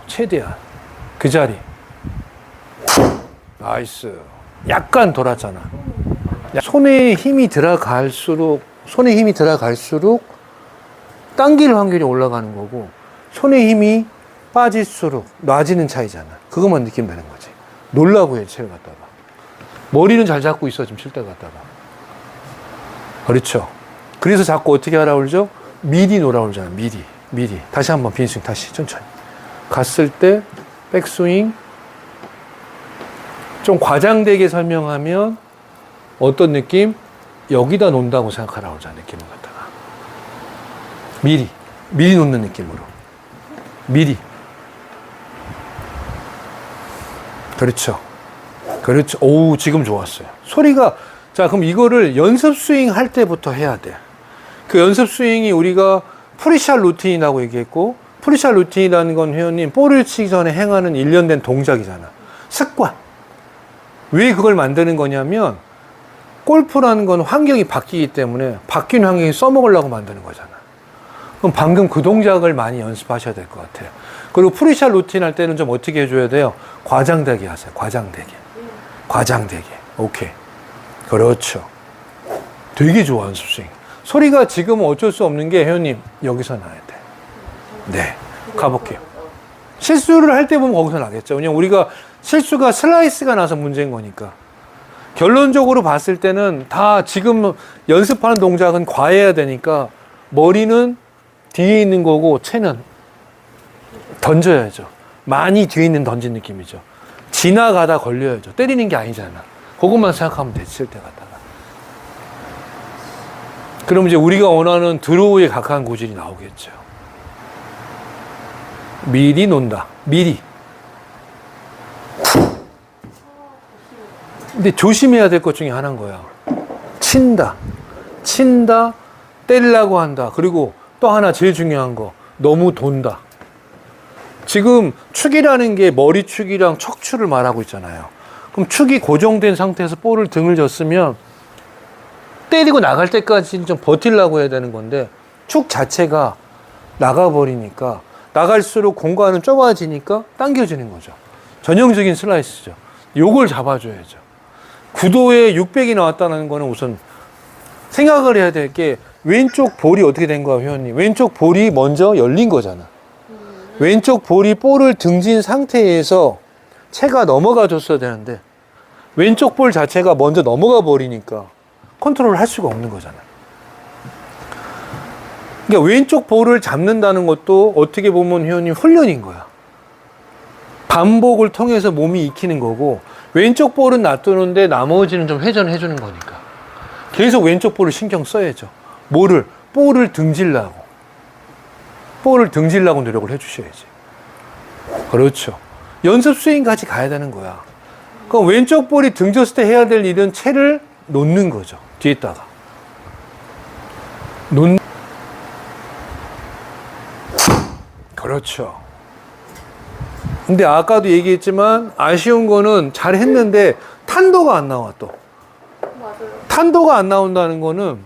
최대한 그 자리. 나이스. 약간 돌았잖아. 손에 힘이 들어갈수록 당길 확률이 올라가는 거고, 손에 힘이 빠질수록 놔지는 차이잖아. 그것만 느끼면 되는 거지. 놀라고 해, 채를 갖다가. 머리는 잘 잡고 있어, 지금 칠 때 갖다가. 그렇죠. 그래서 자꾸 어떻게 하라 그러죠? 미리 놓으라 그러잖아, 미리. 다시 한번 빈스윙, 다시 천천히. 갔을 때, 백스윙. 좀 과장되게 설명하면, 어떤 느낌? 여기다 놓는다고 생각하라 그러잖아, 느낌을 갖다가. 미리 놓는 느낌으로. 미리. 그렇죠. 오, 지금 좋았어요. 소리가, 자, 그럼 이거를 연습 스윙 할 때부터 해야 돼. 그 연습 스윙이 우리가 프리샷 루틴이라고 얘기했고, 프리샷 루틴이라는 건 회원님, 볼을 치기 전에 행하는 일련된 동작이잖아. 습관. 왜 그걸 만드는 거냐면, 골프라는 건 환경이 바뀌기 때문에 바뀐 환경에 써먹으려고 만드는 거잖아. 그럼 방금 그 동작을 많이 연습하셔야 될 것 같아요. 그리고 프리샷 루틴 할 때는 좀 어떻게 해줘야 돼요? 과장되게 하세요. 과장되게. 오케이. 그렇죠. 되게 좋아, 연습 스윙. 소리가 지금은 어쩔 수 없는 게, 회원님, 여기서 나야 돼. 네. 가볼게요. 실수를 할 때 보면 거기서 나겠죠. 왜냐면 우리가 실수가 슬라이스가 나서 문제인 거니까. 결론적으로 봤을 때는 다 지금 연습하는 동작은 과해야 되니까 머리는 뒤에 있는 거고 채는 던져야죠. 많이 뒤에 있는 던진 느낌이죠. 지나가다 걸려야죠. 때리는 게 아니잖아. 그것만 생각하면 되지, 칠 때 갖다가. 그럼 이제 우리가 원하는 드로우에 가까운 고질이 나오겠죠. 미리 논다. 미리. 근데 조심해야 될 것 중에 하나인 거야. 친다, 때리려고 한다. 그리고 또 하나 제일 중요한 거, 너무 돈다. 지금 축이라는 게 머리축이랑 척추를 말하고 있잖아요. 그럼 축이 고정된 상태에서 볼을 등을 졌으면 때리고 나갈 때까지는 좀 버틸라고 해야 되는 건데, 축 자체가 나가버리니까, 나갈수록 공간은 좁아지니까 당겨지는 거죠. 전형적인 슬라이스죠. 요걸 잡아줘야죠. 9도에 600이 나왔다는 거는 우선 생각을 해야 될 게, 왼쪽 볼이 어떻게 된 거야, 회원님? 왼쪽 볼이 먼저 열린 거잖아. 왼쪽 볼이 볼을 등진 상태에서 채가 넘어가 줬어야 되는데, 왼쪽 볼 자체가 먼저 넘어가 버리니까 컨트롤을 할 수가 없는 거잖아. 그러니까 왼쪽 볼을 잡는다는 것도 어떻게 보면 회원님 훈련인 거야. 반복을 통해서 몸이 익히는 거고, 왼쪽 볼은 놔두는데 나머지는 좀 회전을 해주는 거니까 계속 왼쪽 볼을 신경 써야죠. 볼을 등지려고 노력을 해주셔야지. 그렇죠. 연습 스윙까지 가야 되는 거야. 그럼 왼쪽 볼이 등졌을 때 해야 될 일은 채를 놓는 거죠. 뒤에다가 그렇죠. 근데 아까도 얘기했지만 아쉬운 거는 잘 했는데 탄도가 안 나와. 또 맞아요. 탄도가 안 나온다는 거는,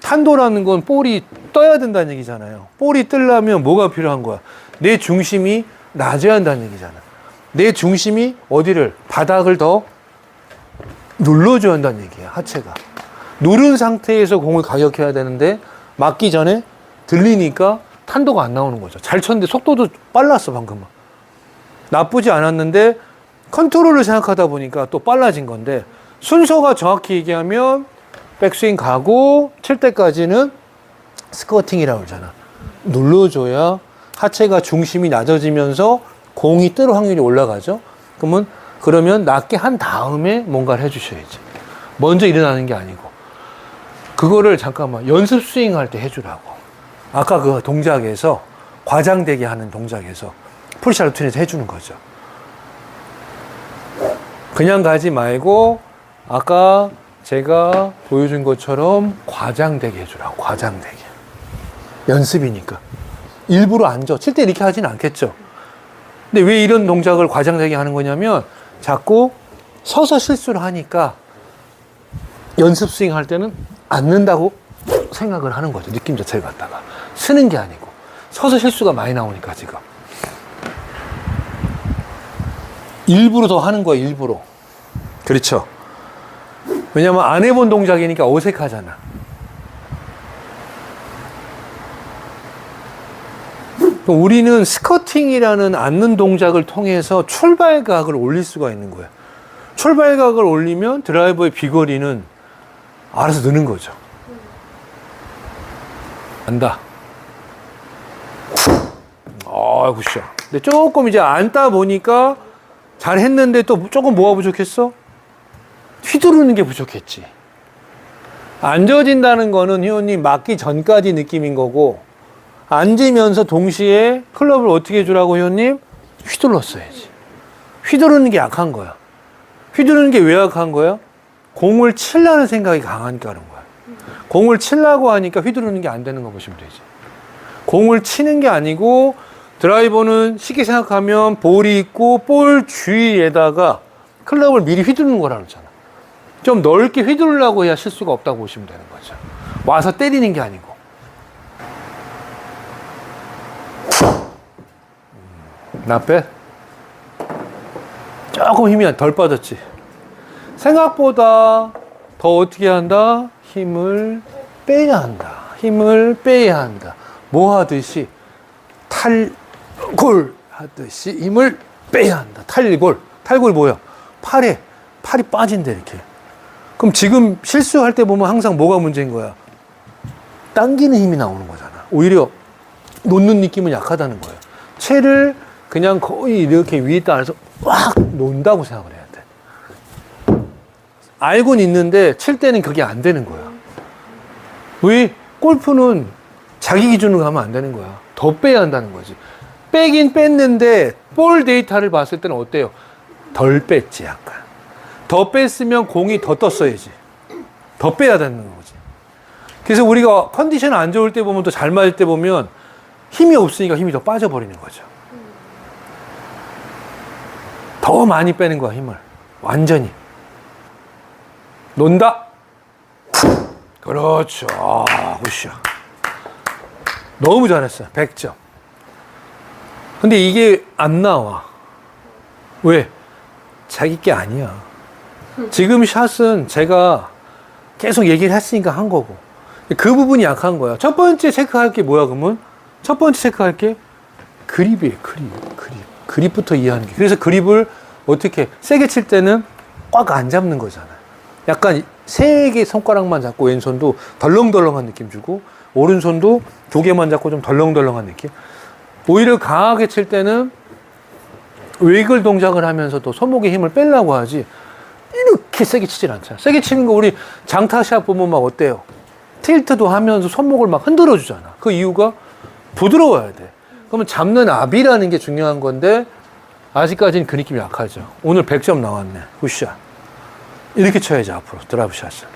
탄도라는 건 볼이 떠야 된다는 얘기잖아요. 볼이 뜨려면 뭐가 필요한 거야? 내 중심이 낮아야 한다는 얘기잖아. 내 중심이 어디를, 바닥을 더 눌러줘야 한다는 얘기야. 하체가 누른 상태에서 공을 가격해야 되는데, 맞기 전에 들리니까 탄도가 안 나오는 거죠. 잘 쳤는데 속도도 빨랐어. 방금은 나쁘지 않았는데 컨트롤을 생각하다 보니까 또 빨라진 건데, 순서가 정확히 얘기하면 백스윙 가고 칠 때까지는 스쿼팅이라고 그러잖아. 눌러줘야 하체가 중심이 낮아지면서 공이 뜰 확률이 올라가죠. 그러면 낮게 한 다음에 뭔가를 해주셔야지. 먼저 일어나는 게 아니고. 그거를 잠깐만 연습 스윙 할 때 해주라고. 아까 그 동작에서, 과장되게 하는 동작에서 프리샷 루틴에서 해주는 거죠. 그냥 가지 말고 아까 제가 보여준 것처럼 과장되게 해주라고. 과장되게. 연습이니까. 일부러 앉아. 칠 때 이렇게 하진 않겠죠. 근데 왜 이런 동작을 과장되게 하는 거냐면, 자꾸 서서 실수를 하니까 연습 스윙 할 때는 앉는다고 생각을 하는 거죠. 느낌 자체를 갖다가. 쓰는 게 아니고. 서서 실수가 많이 나오니까 지금. 일부러 더 하는 거야, 일부러. 그렇죠. 왜냐면 안 해본 동작이니까 어색하잖아. 우리는 스커팅이라는 앉는 동작을 통해서 출발각을 올릴 수가 있는 거예요. 출발각을 올리면 드라이버의 비거리는 알아서 느는 거죠. 안다. 굿샷. 근데 조금 이제 앉다 보니까 잘 했는데 또 조금 뭐가 부족했어? 휘두르는 게 부족했지. 앉아진다는 거는 회원님 맞기 전까지 느낌인 거고, 앉으면서 동시에 클럽을 어떻게 해주라고 회원님? 휘둘렀어야지. 휘두르는 게 약한 거야. 휘두르는 게 왜 약한 거야? 공을 치려는 생각이 강하니까 그런 거야. 공을 치려고 하니까 휘두르는 게 안 되는 거 보시면 되지. 공을 치는 게 아니고 드라이버는 쉽게 생각하면 볼이 있고 볼 주위에다가 클럽을 미리 휘두르는 거라 그러잖아. 좀 넓게 휘두르려고 해야 실수가 없다고 보시면 되는 거죠. 와서 때리는 게 아니고. 나빼? 조금 힘이 덜 빠졌지. 생각보다 더 어떻게 한다? 힘을 빼야 한다. 힘을 빼야 한다. 뭐 하듯이? 탈골 하듯이 힘을 빼야 한다. 탈골. 탈골이 뭐야? 팔이 빠진대, 이렇게. 그럼 지금 실수할 때 보면 항상 뭐가 문제인 거야? 당기는 힘이 나오는 거잖아. 오히려 놓는 느낌은 약하다는 거예요. 채를 그냥 거의 이렇게 위에다 해서 꽉 놓는다고 생각을 해야 돼. 알고는 있는데 칠 때는 그게 안 되는 거야. 왜? 골프는 자기 기준으로 가면 안 되는 거야. 더 빼야 한다는 거지. 빼긴 뺐는데 볼 데이터를 봤을 때는 어때요? 덜 뺐지, 약간. 더 뺐으면 공이 더 떴어야지. 더 빼야 되는 거지. 그래서 우리가 컨디션 안 좋을 때 보면 또 잘 맞을 때 보면 힘이 없으니까 힘이 더 빠져버리는 거죠. 더 많이 빼는 거야, 힘을. 완전히. 논다. 그렇죠. 굿샷. 너무 잘했어요. 100점. 근데 이게 안 나와. 왜? 자기 게 아니야. 지금 샷은 제가 계속 얘기를 했으니까 한 거고. 그 부분이 약한 거야. 첫 번째 체크할 게 뭐야, 그러면? 첫 번째 체크할 게 그립이에요, 그립. 그립부터 이해하는 게. 그래서 그립을 어떻게, 세게 칠 때는 꽉 안 잡는 거잖아요. 약간 세 개 손가락만 잡고 왼손도 덜렁덜렁한 느낌 주고, 오른손도 두 개만 잡고 좀 덜렁덜렁한 느낌. 오히려 강하게 칠 때는 웨이글 동작을 하면서도 손목에 힘을 빼려고 하지, 이렇게 세게 치질 않잖아. 세게 치는 거 우리 장타샷 보면 막 어때요? 틸트도 하면서 손목을 막 흔들어 주잖아. 그 이유가 부드러워야 돼. 그러면 잡는 압이라는 게 중요한 건데, 아직까지는 그 느낌이 약하죠. 오늘 100점 나왔네. 굿샷. 이렇게 쳐야지, 앞으로 드라이브 샷을.